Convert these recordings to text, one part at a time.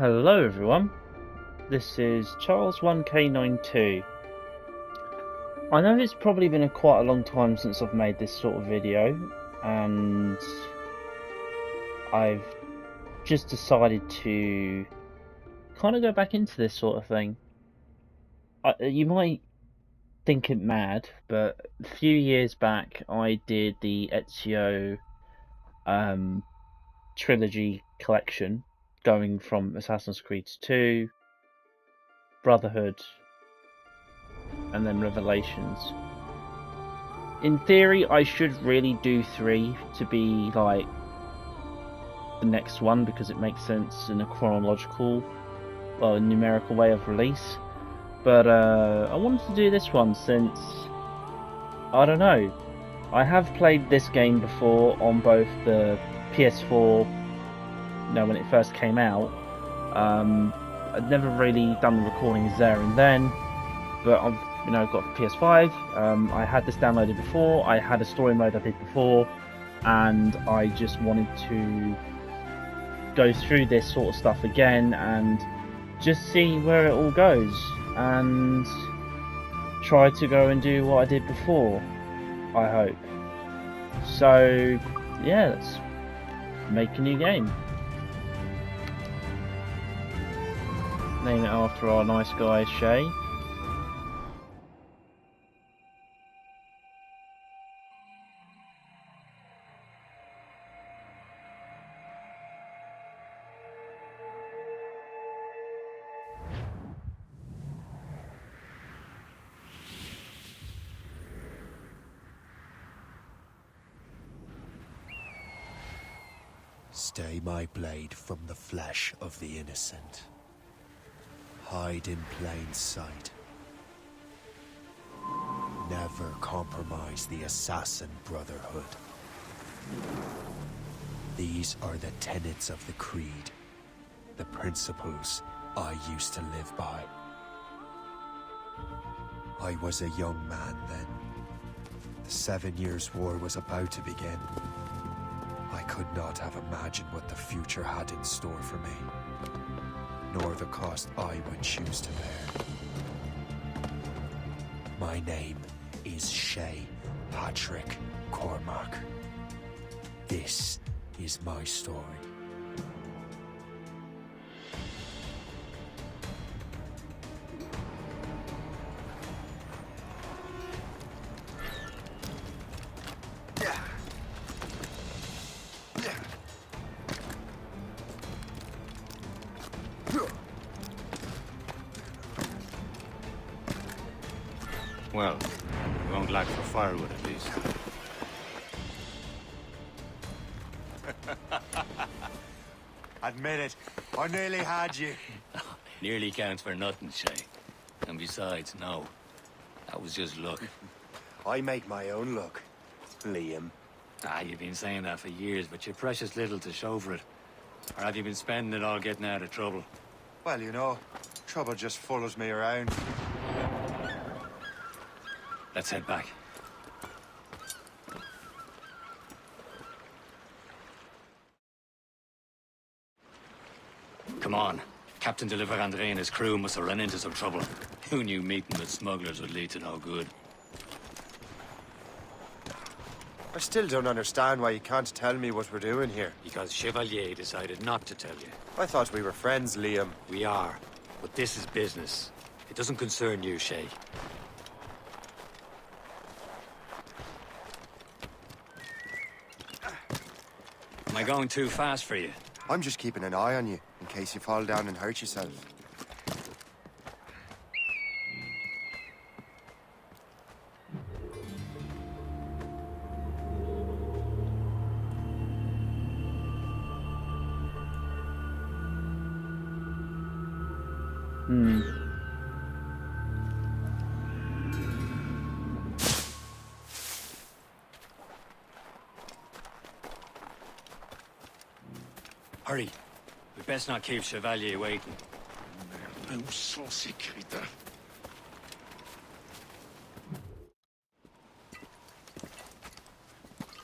Hello everyone, this is Charles1K92. I know it's probably been quite a long time since I've made this sort of video, and I've just decided to kind of go back into this sort of thing. You might think it mad, but a few years back I did the Ezio trilogy collection, going from Assassin's Creed 2, Brotherhood, and then Revelations. In theory, I should really do 3 to be like the next one, because it makes sense in a chronological, well, numerical way of release. But I wanted to do this one since, I don't know, I have played this game before on both the PS4, when it first came out. I'd never really done the recordings there and then, but I've got PS5. I had this downloaded before. I had a story mode I did before, and I just wanted to go through this sort of stuff again and just see where it all goes, and try to go and do what I did before, I hope. So yeah, let's make a new game. Name it after our nice guy Shay. Stay my blade from the flesh of the innocent. Hide in plain sight. Never compromise the Assassin Brotherhood. These are the tenets of the Creed, the principles I used to live by. I was a young man then. The 7 Years' War was about to begin. I could not have imagined what the future had in store for me, nor the cost I would choose to bear. My name is Shay Patrick Cormac. This is my story. Well, you won't lack for firewood, at least. Admit it, I nearly had you. Nearly counts for nothing, Shay. And besides, no. That was just luck. I make my own luck, Liam. You've been saying that for years, but you're precious little to show for it. Or have you been spending it all getting out of trouble? Well, trouble just follows me around. Let's head back. Come on. Captain de Andre and his crew must have run into some trouble. Who knew meeting with smugglers would lead to no good? I still don't understand why you can't tell me what we're doing here. Because Chevalier decided not to tell you. I thought we were friends, Liam. We are. But this is business. It doesn't concern you, Shay. Am I going too fast for you? I'm just keeping an eye on you, in case you fall down and hurt yourself. Hurry. We best not keep Chevalier waiting. Où sont ces crétins?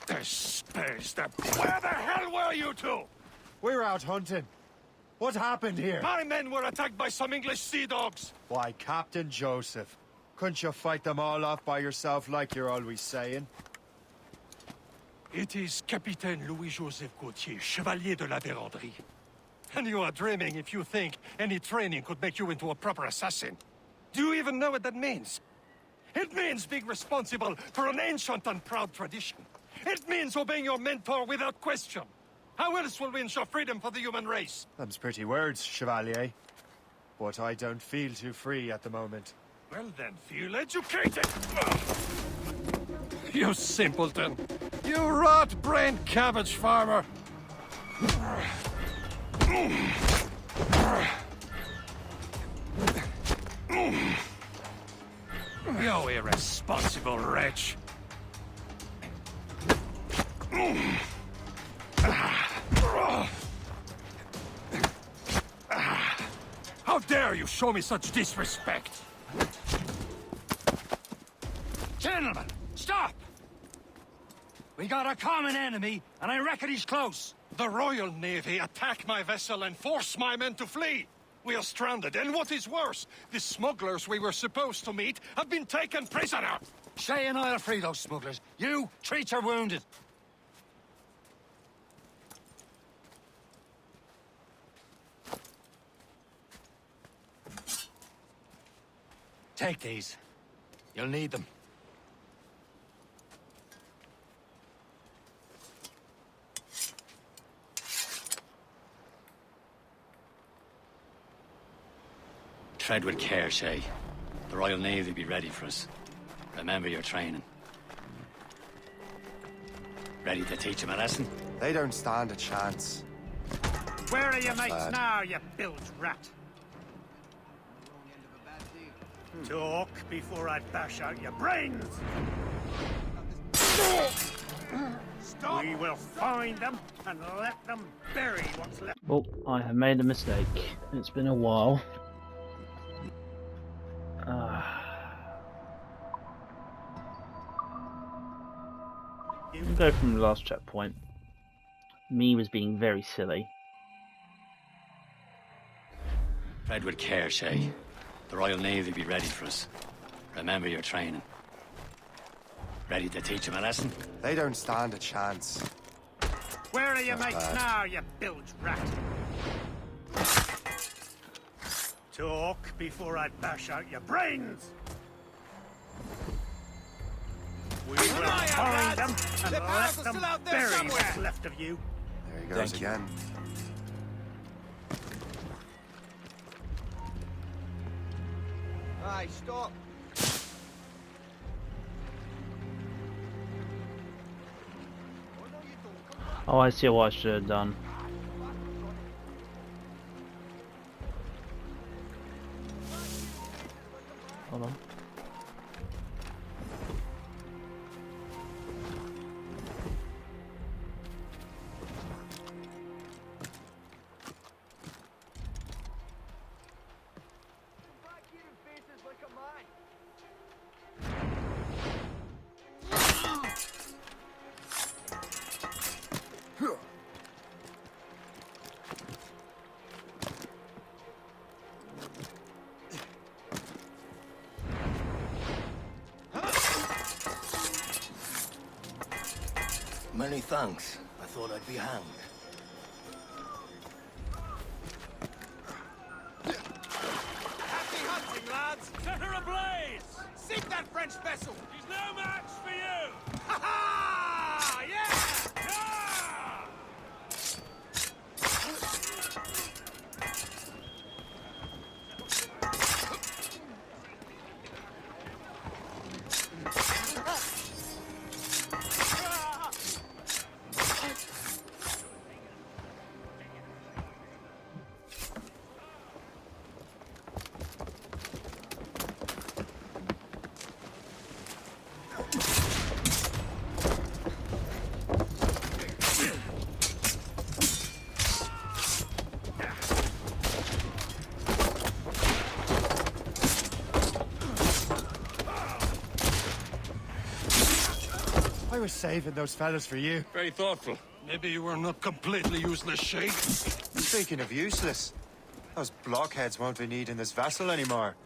Espèce de... Where the hell were you two? We were out hunting. What happened here? My men were attacked by some English sea dogs. Why, Captain Joseph. Couldn't you fight them all off by yourself like you're always saying? It is Capitaine Louis-Joseph Gauthier, Chevalier de la Vérendrye. And you are dreaming if you think any training could make you into a proper assassin. Do you even know what that means? It means being responsible for an ancient and proud tradition. It means obeying your mentor without question. How else will we ensure freedom for the human race? Them's pretty words, Chevalier. But I don't feel too free at the moment. Well then, feel educated! You simpleton! You rot-brained cabbage farmer! You irresponsible wretch! How dare you show me such disrespect? Gentlemen, stop! We got a common enemy, and I reckon he's close. The Royal Navy attack my vessel and force my men to flee. We are stranded, and what is worse, the smugglers we were supposed to meet have been taken prisoner. Shay and I'll free those smugglers. You treat your wounded. Take these. You'll need them. Tread with care, Shay. The Royal Navy will be ready for us. Remember your training. Ready to teach them a lesson? They don't stand a chance. Where are your mates now, you bilge rat? Talk before I bash out your brains! Stop. We will find them and let them bury what's left. Oh, I have made a mistake. It's been a while. We'll go from the last checkpoint. Me was being very silly. Tread with care, Shay. The Royal Navy will be ready for us. Remember your training. Ready to teach them a lesson? They don't stand a chance. Where are your mates now, you bilge rat? Talk before I bash out your brains! We will find them and let them bury what's left of you. There he goes again. Aye, stop. Oh, I see what I should have done. Hold on. Many thanks. I thought I'd be hanged. Happy hunting, lads! Set her ablaze! Sink that French vessel! She's no match for you! Ha ha! Yeah! Yeah! I was saving those fellas for you. Very thoughtful. Maybe you were not completely useless, Shay. Speaking of useless, those blockheads won't be needing this vessel anymore.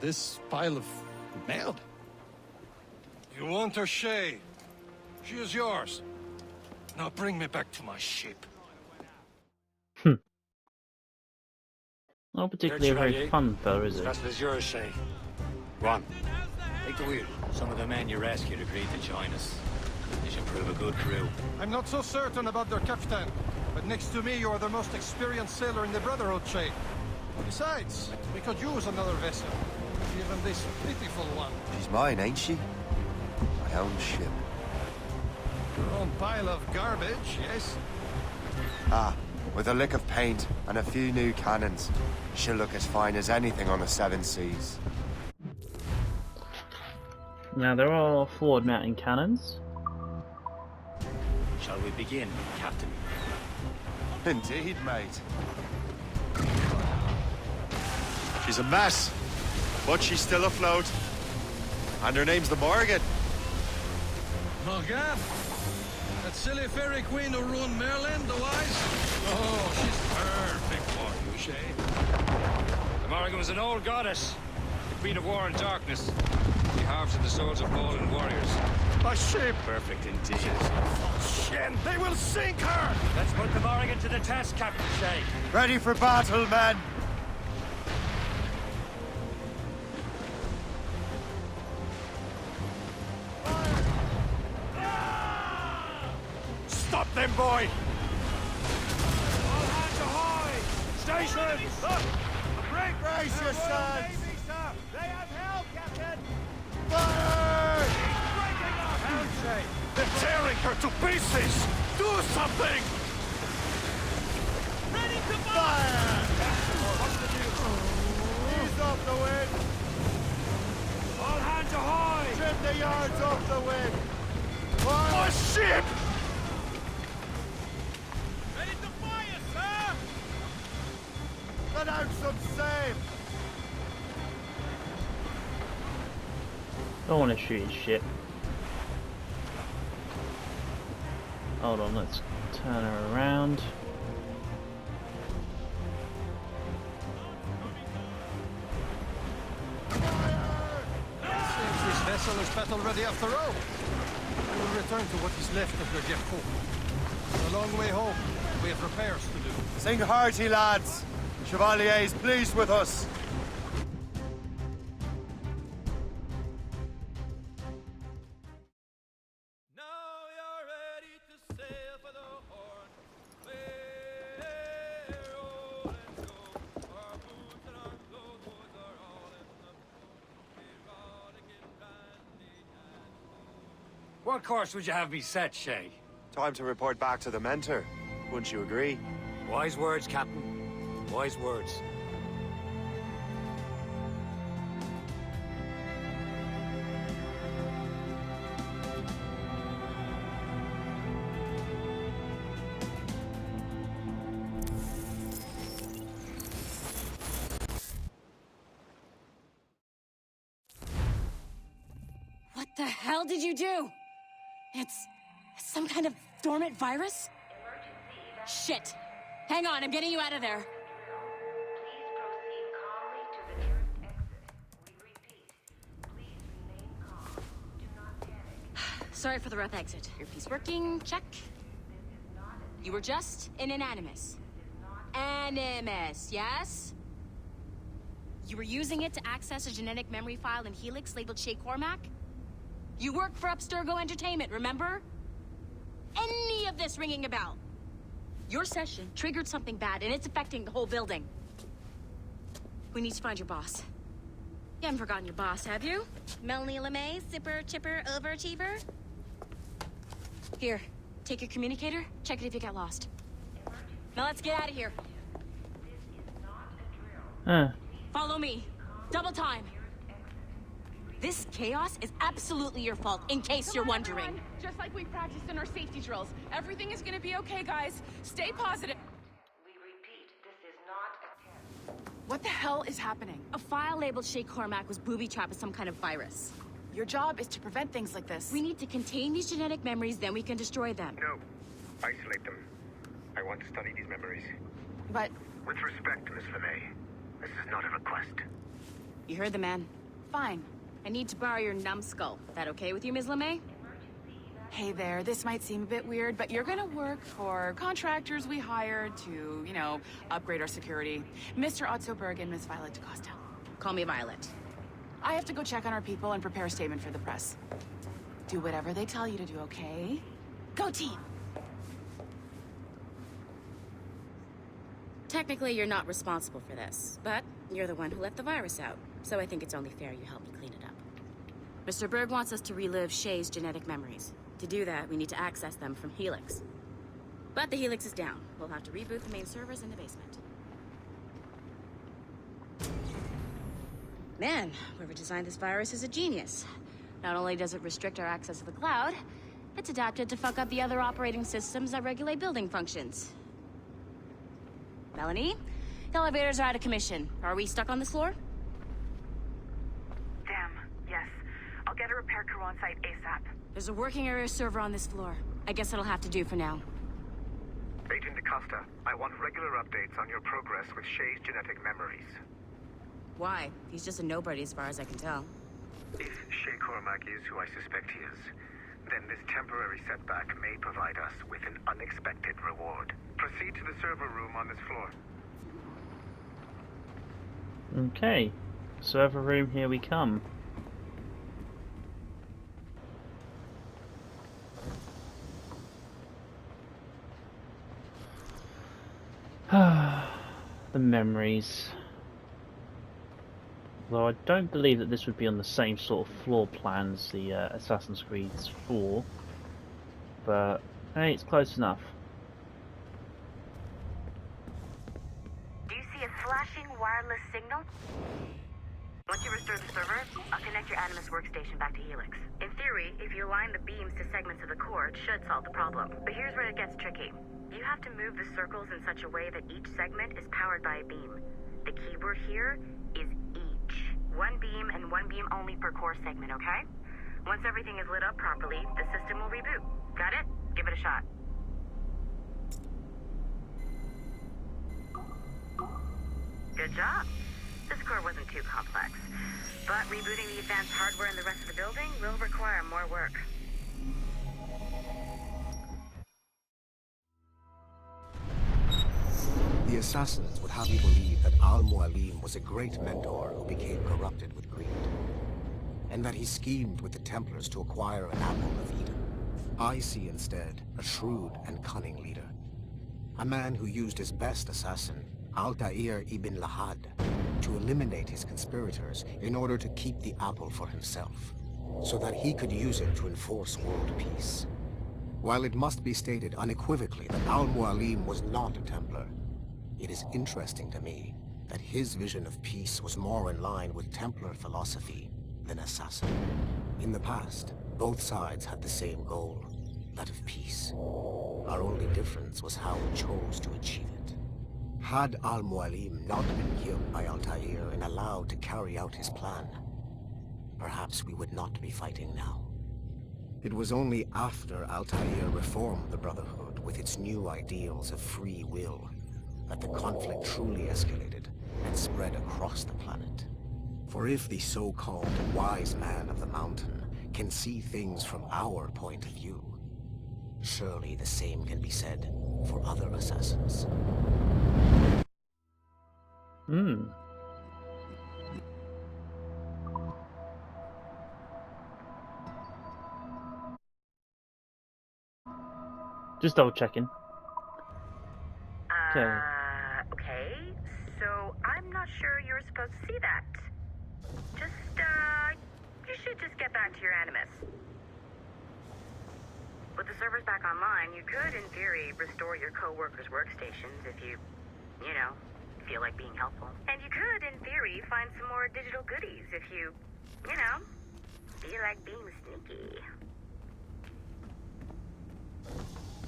This pile of merde? You want her, Shay? She is yours. Now bring me back to my ship. Not particularly a very fun fella, is The it? vessel is yours, Shay. Go on. Take the wheel. Some of the men you rescued agreed to join us. They should prove a good crew. I'm not so certain about their captain, but next to me you are the most experienced sailor in the Brotherhood, Shay. Besides, we could use another vessel. Even this pitiful one. She's mine, ain't she? My own ship. Your own pile of garbage, yes? Ah, with a lick of paint and a few new cannons, she'll look as fine as anything on the seven seas. Now there are forward mounting cannons. Shall we begin, Captain? Indeed, mate. She's a mess, but she's still afloat. And her name's the Morgan. Morgan? That silly fairy queen who ruined Merlin, the wise? Oh, she's perfect for you, Shay. The Morrigan was an old goddess, the queen of war and darkness. She harvested the souls of fallen warriors. My ship! Perfect indeed. Shen, they will sink her! Let's put the Morrigan to the test, Captain Shay. Ready for battle, men! Stop them, boy! All hands ahoy! Stations! Brace yourselves! They have help, Captain! Fire! Breaking up! Shay! They're tearing her to pieces! Do something! Ready to fire! Ease off the wind! All hands ahoy! Trim the yards off the wind! My ship! Ready to fire, sir! Let out some sail! Don't want to shoot his ship. Hold on, let's turn her around. Seems this vessel is battle ready after all. We will return to what is left of the depot. It's a long way home. We have repairs to do. Sing hearty, lads! Chevalier is pleased with us. What course would you have me set, Shay? Time to report back to the mentor. Wouldn't you agree? Wise words, Captain. Wise words. What the hell did you do? It's some kind of dormant virus? Shit. Hang on, I'm getting you out of there. Sorry for the rough exit. Earpiece working, check. You were just in an animus. Animus, yes? You were using it to access a genetic memory file in Helix labeled Shay Cormac? You work for Abstergo Entertainment, remember? Any of this ringing a bell? Your session triggered something bad, and it's affecting the whole building. We need to find your boss. You haven't forgotten your boss, have you? Melanie LeMay, zipper, chipper, overachiever? Here, take your communicator, check it if you get lost. Now let's get out of here. Follow me. Double time. This chaos is absolutely your fault, in case you're wondering. Just like we practiced in our safety drills. Everything is gonna be okay, guys. Stay positive. We repeat, this is not a test. What the hell is happening? A file labeled Shay Cormac was booby-trapped with some kind of virus. Your job is to prevent things like this. We need to contain these genetic memories, then we can destroy them. No. Isolate them. I want to study these memories. But... With respect, Miss LeMay, this is not a request. You heard the man. Fine. I need to borrow your numbskull. That okay with you, Ms. LeMay? Hey there, this might seem a bit weird, but you're gonna work for contractors we hired to, you know, upgrade our security. Mr. Otto Berg and Miss Violet DaCosta. Call me Violet. I have to go check on our people and prepare a statement for the press. Do whatever they tell you to do, okay? Go team! Technically, you're not responsible for this, but you're the one who let the virus out, so I think it's only fair you help me clean it up. Mr. Berg wants us to relive Shay's genetic memories. To do that, we need to access them from Helix. But the Helix is down. We'll have to reboot the main servers in the basement. Man, whoever designed this virus is a genius. Not only does it restrict our access to the cloud, it's adapted to fuck up the other operating systems that regulate building functions. Melanie? The elevators are out of commission. Are we stuck on this floor? Damn, yes. I'll get a repair crew on site ASAP. There's a working area server on this floor. I guess it'll have to do for now. Agent DaCosta, I want regular updates on your progress with Shay's genetic memories. Why? He's just a nobody as far as I can tell. If Shay Cormac is who I suspect he is, then this temporary setback may provide us with an unexpected reward. Proceed to the server room on this floor. Okay, server room, here we come. The memories. Though I don't believe that this would be on the same sort of floor plan as the Assassin's Creed 4, but hey, it's close enough. Do you see a flashing wireless signal? Once you restore the server, I'll connect your Animus workstation back to Helix. In theory, if you align the beams to segments of the core, it should solve the problem. But here's where it gets tricky. You have to move the circles in such a way that each segment is powered by a beam. The keyword here is each. One beam and one beam only per core segment, okay? Once everything is lit up properly, the system will reboot. Got it? Give it a shot. Good job. This core wasn't too complex. But rebooting the advanced hardware in the rest of the building will require more work. The assassins would have you believe that Al-Mualim was a great mentor who became corrupted with greed, and that he schemed with the Templars to acquire an apple of Eden. I see instead a shrewd and cunning leader, a man who used his best assassin, Altair ibn Lahad, to eliminate his conspirators in order to keep the apple for himself, so that he could use it to enforce world peace. While it must be stated unequivocally that Al-Mualim was not a Templar, it is interesting to me that his vision of peace was more in line with Templar philosophy than assassin. In the past, both sides had the same goal, that of peace. Our only difference was how we chose to achieve it. Had Al-Mualim not been killed by Altair and allowed to carry out his plan, perhaps we would not be fighting now. It was only after Altair reformed the Brotherhood with its new ideals of free will that the conflict truly escalated and spread across the planet. For if the so-called wise man of the mountain can see things from our point of view, surely the same can be said for other assassins. Just double checking. Okay. Okay, so I'm not sure you're supposed to see that. You should just get back to your Animus. With the servers back online, you could, in theory, restore your co-workers' workstations if you feel like being helpful. And you could, in theory, find some more digital goodies if you feel like being sneaky.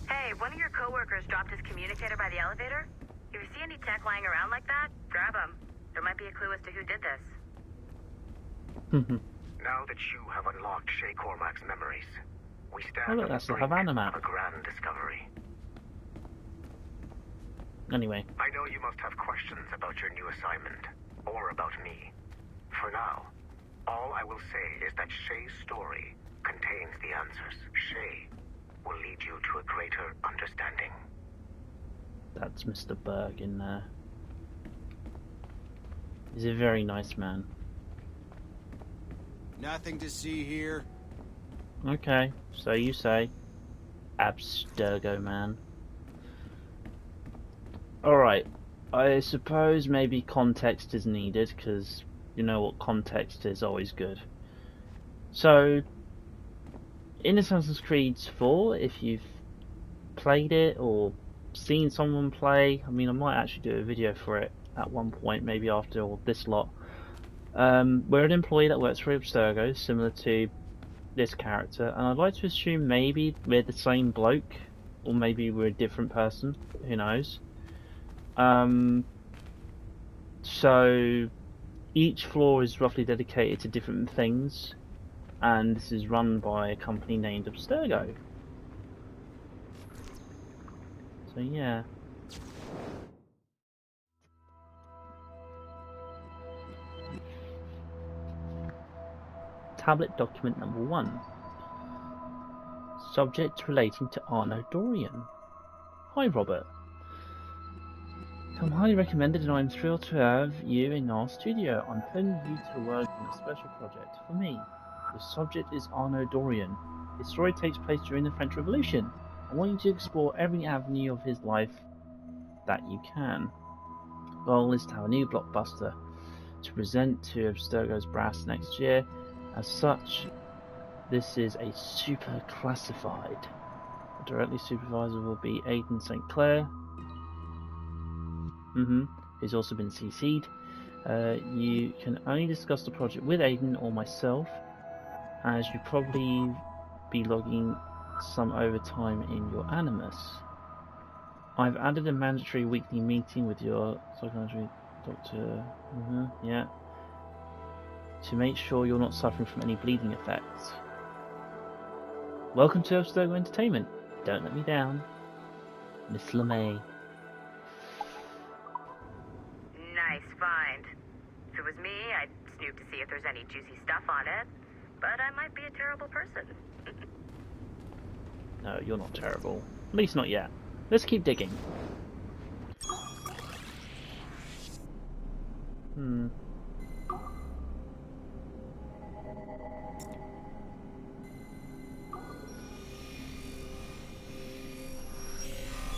Hey, one of your co-workers dropped his communicator by the elevator. If you see any tech lying around like that, grab them. There might be a clue as to who did this. Now that you have unlocked Shay Cormac's memories, we stand Oh look, on the that's the brink Havana of map. a grand discovery. Anyway. I know you must have questions about your new assignment, or about me. For now, all I will say is that Shay's story contains the answers. Shay will lead you to a greater understanding. That's Mr. Berg in there. He's a very nice man. Nothing to see here. Okay, so you say. Abstergo man. Alright, I suppose maybe context is needed, because you know what context is always good. So, in Assassin's Creed 4, if you've played it or seen someone play, I mean I might actually do a video for it at one point, maybe after all this lot. We're an employee that works for Abstergo, similar to this character, and I'd like to assume maybe we're the same bloke, or maybe we're a different person, who knows. So each floor is roughly dedicated to different things, and this is run by a company named Abstergo. So yeah. Tablet document number 1. Subject relating to Arno Dorian. Hi Robert. I'm highly recommended and I'm thrilled to have you in our studio. I'm putting you to work on a special project for me. The subject is Arno Dorian. His story takes place during the French Revolution. I want you to explore every avenue of his life that you can. The goal is to have a new blockbuster to present to Abstergo's brass next year. As such, this is a super classified. The directly supervisor will be Aidan St. Clair. Who's also been CC'd. You can only discuss the project with Aidan or myself, as you probably be logging some overtime in your Animus. I've added a mandatory weekly meeting with your psychiatric doctor, yeah, to make sure you're not suffering from any bleeding effects. Welcome to Abstergo Entertainment. Don't let me down. Miss LeMay. Nice find. If it was me, I'd snoop to see if there's any juicy stuff on it. But I might be a terrible person. No, you're not terrible. At least not yet. Let's keep digging.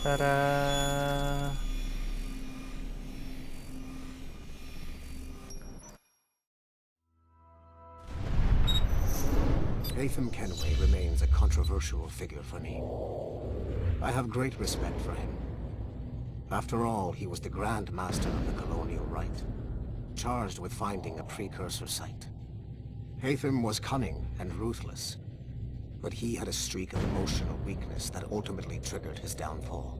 Ta-da! Haytham Kenway remains a controversial figure for me. I have great respect for him. After all, he was the Grand Master of the Colonial Rite, charged with finding a precursor site. Haytham was cunning and ruthless, but he had a streak of emotional weakness that ultimately triggered his downfall.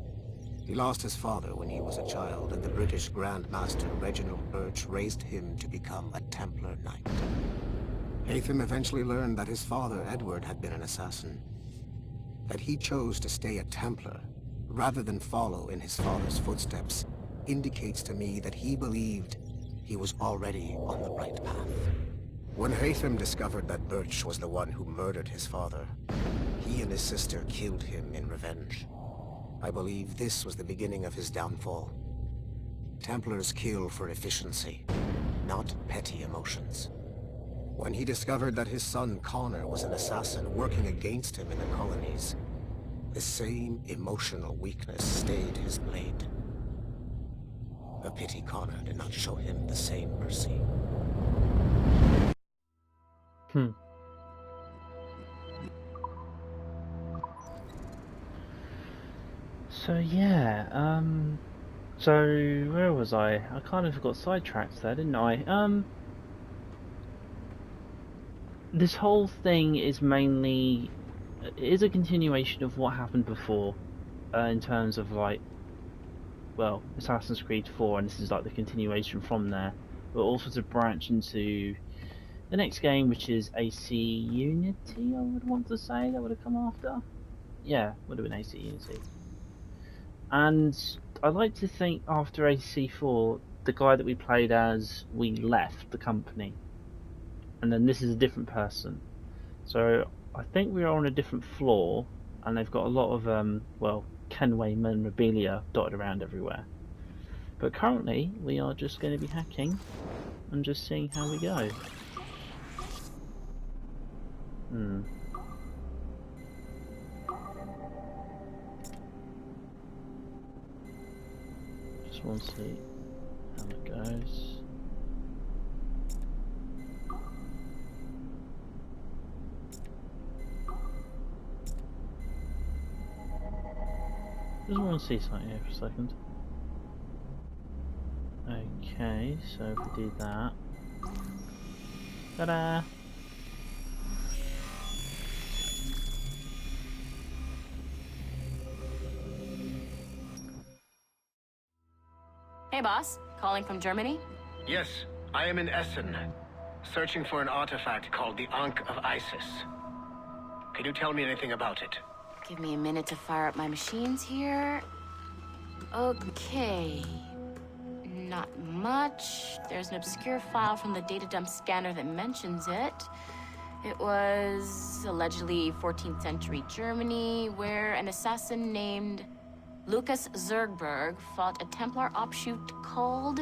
He lost his father when he was a child, and the British Grand Master Reginald Birch raised him to become a Templar Knight. Haytham eventually learned that his father, Edward, had been an assassin. That he chose to stay a Templar, rather than follow in his father's footsteps, indicates to me that he believed he was already on the right path. When Haytham discovered that Birch was the one who murdered his father, he and his sister killed him in revenge. I believe this was the beginning of his downfall. Templars kill for efficiency, not petty emotions. When he discovered that his son Connor was an assassin working against him in the colonies, the same emotional weakness stayed his blade. A pity Connor did not show him the same mercy. So yeah, so where was I? I kind of got sidetracked there, didn't I? This whole thing is mainly is a continuation of what happened before, in terms of like, well, Assassin's Creed 4, and this is like the continuation from there, but also to branch into The next game, which is AC Unity, I would want to say, that would have come after. Yeah, would have been AC Unity. And I like to think after AC4, the guy that we played as, we left the company. And then this is a different person. So I think we are on a different floor, and they've got a lot of, well, Kenway memorabilia dotted around everywhere. But currently, we are just going to be hacking and just seeing how we go. Just want to see how it goes. Just want to see something here for a second. Okay, so if we do that. Ta-da! Hey, boss. Calling from Germany? Yes, I am in Essen, searching for an artifact called the Ankh of Isis. Can you tell me anything about it? Give me a minute to fire up my machines here. Okay. Not much. There's an obscure file from the data dump scanner that mentions it. It was allegedly 14th century Germany, where an assassin named Lucas Zergberg fought a Templar offshoot called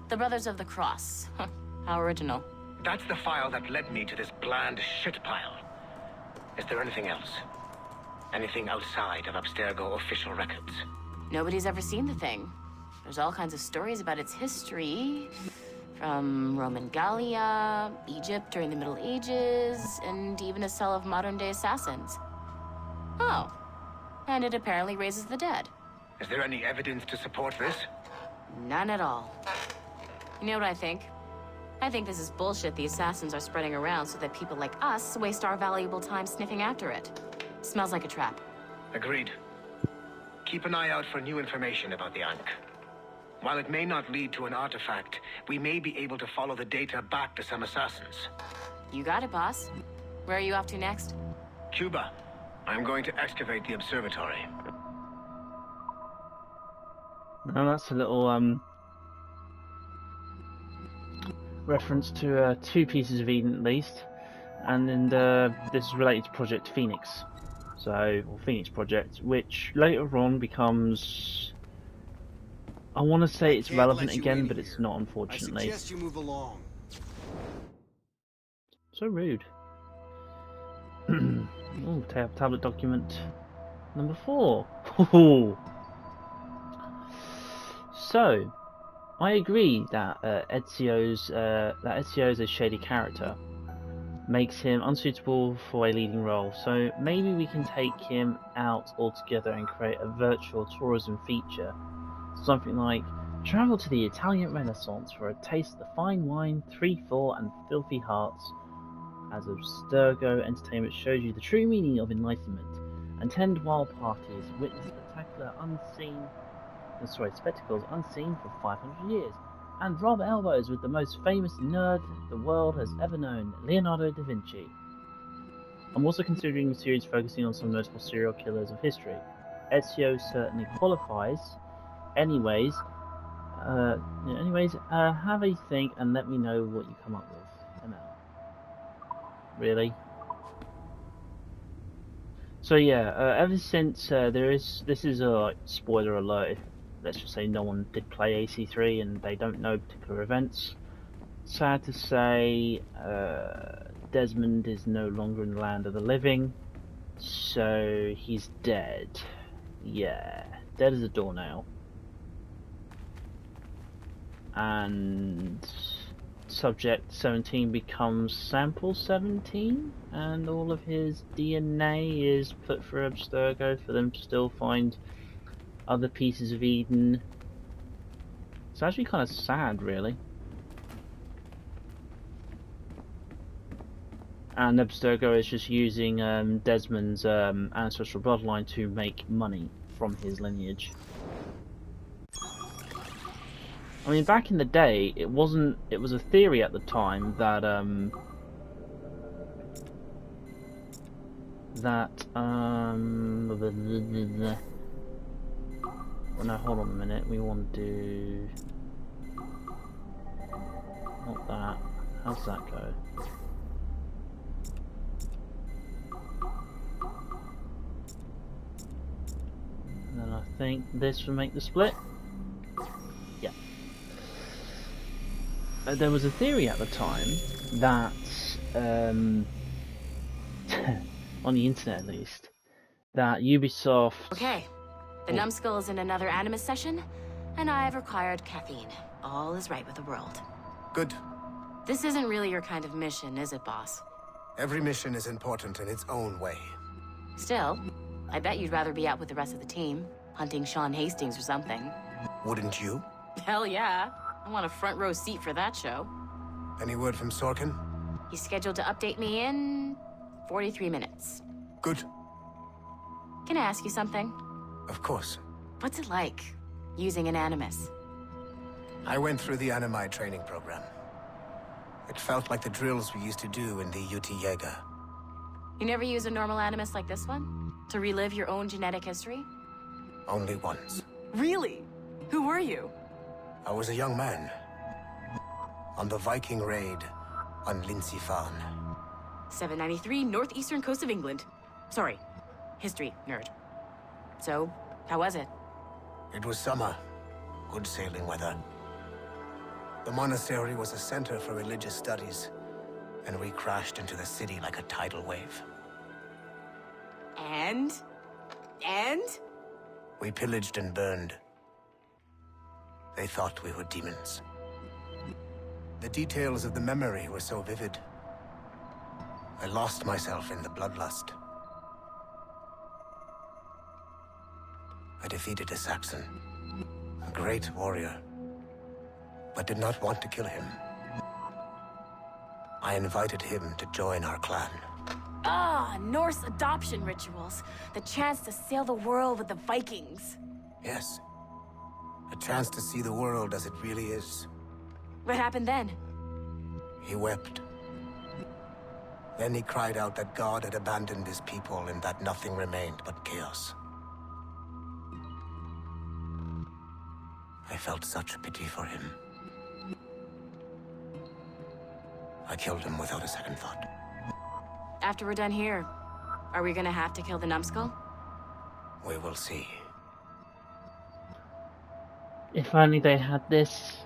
the Brothers of the Cross. How original. That's the file that led me to this bland shit pile. Is there anything else? Anything outside of Abstergo official records? Nobody's ever seen the thing. There's all kinds of stories about its history, from Roman Gallia, Egypt during the Middle Ages, and even a cell of modern-day assassins. Oh, and it apparently raises the dead. Is there any evidence to support this? None at all. You know what I think? I think this is bullshit the assassins are spreading around so that people like us waste our valuable time sniffing after it. Smells like a trap. Agreed. Keep an eye out for new information about the Ankh. While it may not lead to an artifact, we may be able to follow the data back to some assassins. You got it, boss. Where are you off to next? Cuba. I'm going to excavate the observatory. Now that's a little reference to two pieces of Eden at least, and then this is related to Project Phoenix. So, or Phoenix Project, which later on becomes, I want to say it's relevant again, but it's not, unfortunately. I suggest you move along. So rude. Oh, tablet document number 4. So, I agree that Ezio's a shady character, makes him unsuitable for a leading role. So maybe we can take him out altogether and create a virtual tourism feature, something like travel to the Italian Renaissance for a taste of the fine wine, 3-4 and filthy hearts, as Abstergo Entertainment shows you the true meaning of enlightenment. Attend wild parties, witness spectacles unseen for 500 years, and rub elbows with the most famous nerd the world has ever known, Leonardo da Vinci. I'm also considering a series focusing on some of the notable serial killers of history. Ezio certainly qualifies. Anyways, have a think and let me know what you come up with. Really? So yeah, ever since this is a spoiler alert. Let's just say no one did play AC3 and they don't know particular events. Sad to say, Desmond is no longer in the land of the living, so he's dead. Yeah, dead as a doornail. And Subject 17 becomes Sample 17, and all of his DNA is put through Abstergo for them to still find other pieces of Eden. It's actually kind of sad, really. And Abstergo is just using Desmond's ancestral bloodline to make money from his lineage. I mean, back in the day, it was a theory at the time that that oh no, hold on a minute, we want to do not that. How's that go? And then I think this will make the split. Yeah. There was a theory at the time that on the internet at least, that Ubisoft... Okay, the numbskull is in another Animus session, and I've required caffeine. All is right with the world. Good. This isn't really your kind of mission, is it, boss? Every mission is important in its own way. Still, I bet you'd rather be out with the rest of the team, hunting Sean Hastings or something. Wouldn't you? Hell yeah. I want a front row seat for that show. Any word from Sorkin? He's scheduled to update me in 43 minutes. Good. Can I ask you something? Of course. What's it like, using an Animus? I went through the Animai training program. It felt like the drills we used to do in the UT Jaeger. You never use a normal Animus like this one? To relive your own genetic history? Only once. Really? Who were you? I was a young man. On the Viking raid on Lindsey Farn. 793, northeastern coast of England. Sorry, history nerd. So, how was it? It was summer. Good sailing weather. The monastery was a center for religious studies, and we crashed into the city like a tidal wave. And? We pillaged and burned. They thought we were demons. The details of the memory were so vivid. I lost myself in the bloodlust. I defeated a Saxon, a great warrior, but did not want to kill him. I invited him to join our clan. Ah, Norse adoption rituals. The chance to sail the world with the Vikings. Yes. A chance to see the world as it really is. What happened then? He wept. Then he cried out that God had abandoned his people and that nothing remained but chaos. I felt such pity for him. I killed him without a second thought. After we're done here, are we gonna have to kill the numbskull? We will see. If only they had this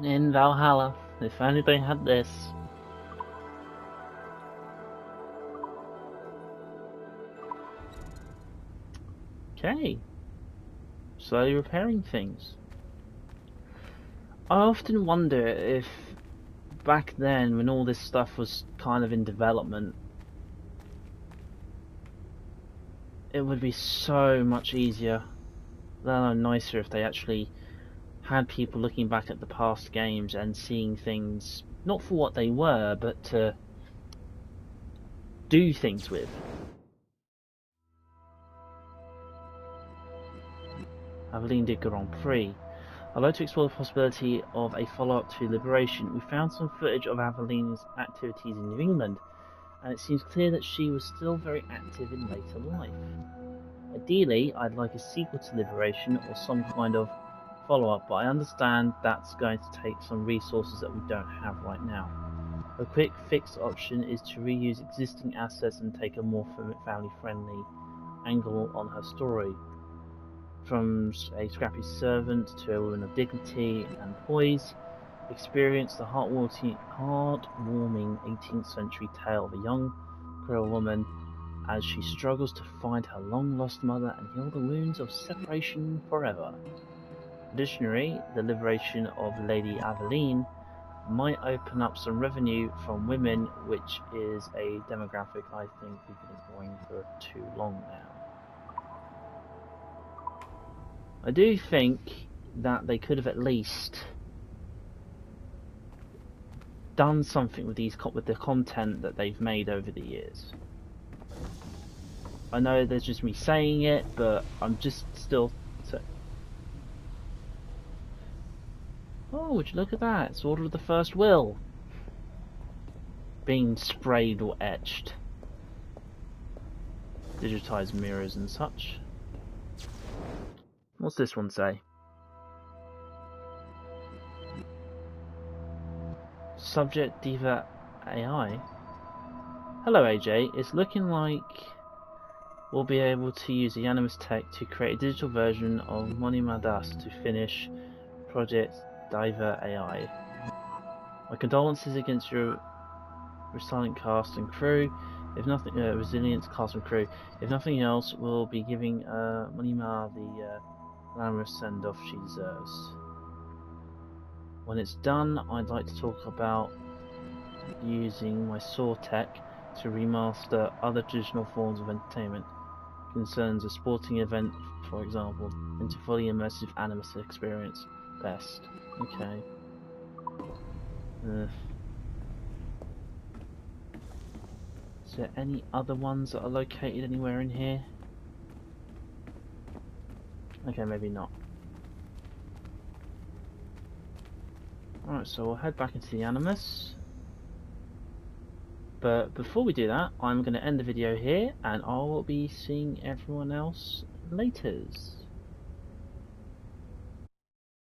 in Valhalla. If only they had this. Okay. Slowly repairing things. I often wonder if back then, when all this stuff was kind of in development, it would be so much easier, let alone nicer, if they actually had people looking back at the past games and seeing things not for what they were, but to do things with. Aveline did Grand Prix. I'd like to explore the possibility of a follow-up to Liberation. We found some footage of Aveline's activities in New England, and it seems clear that she was still very active in later life. Ideally, I'd like a sequel to Liberation or some kind of follow-up, but I understand that's going to take some resources that we don't have right now. A quick fix option is to reuse existing assets and take a more family-friendly angle on her story. From a scrappy servant to a woman of dignity and poise, experience the heartwarming 18th century tale of a young Creole woman as she struggles to find her long-lost mother and heal the wounds of separation forever. Additionally, the liberation of Lady Aveline might open up some revenue from women, which is a demographic I think we've been ignoring for too long now. I do think that they could have at least done something with the content that they've made over the years. I know there's just me saying it, but I'm just still... Oh, would you look at that? It's Order of the First Will being sprayed or etched. digitized mirrors and such. What's this one say? Subject Diva AI. Hello AJ, it's looking like we'll be able to use the Animus tech to create a digital version of Monimadas to finish Project Diva AI. My condolences against your resilient cast and crew. If nothing, resilient cast and crew. If nothing else, we'll be giving Monima the glamorous send-off she deserves. When it's done, I'd like to talk about using my saw tech to remaster other traditional forms of entertainment. Concerns a sporting event, for example, into fully immersive Animus experience. Best. Okay. Is there any other ones that are located anywhere in here? Okay, maybe not. Alright, so we'll head back into the Animus. But before we do that, I'm going to end the video here, and I'll be seeing everyone else later.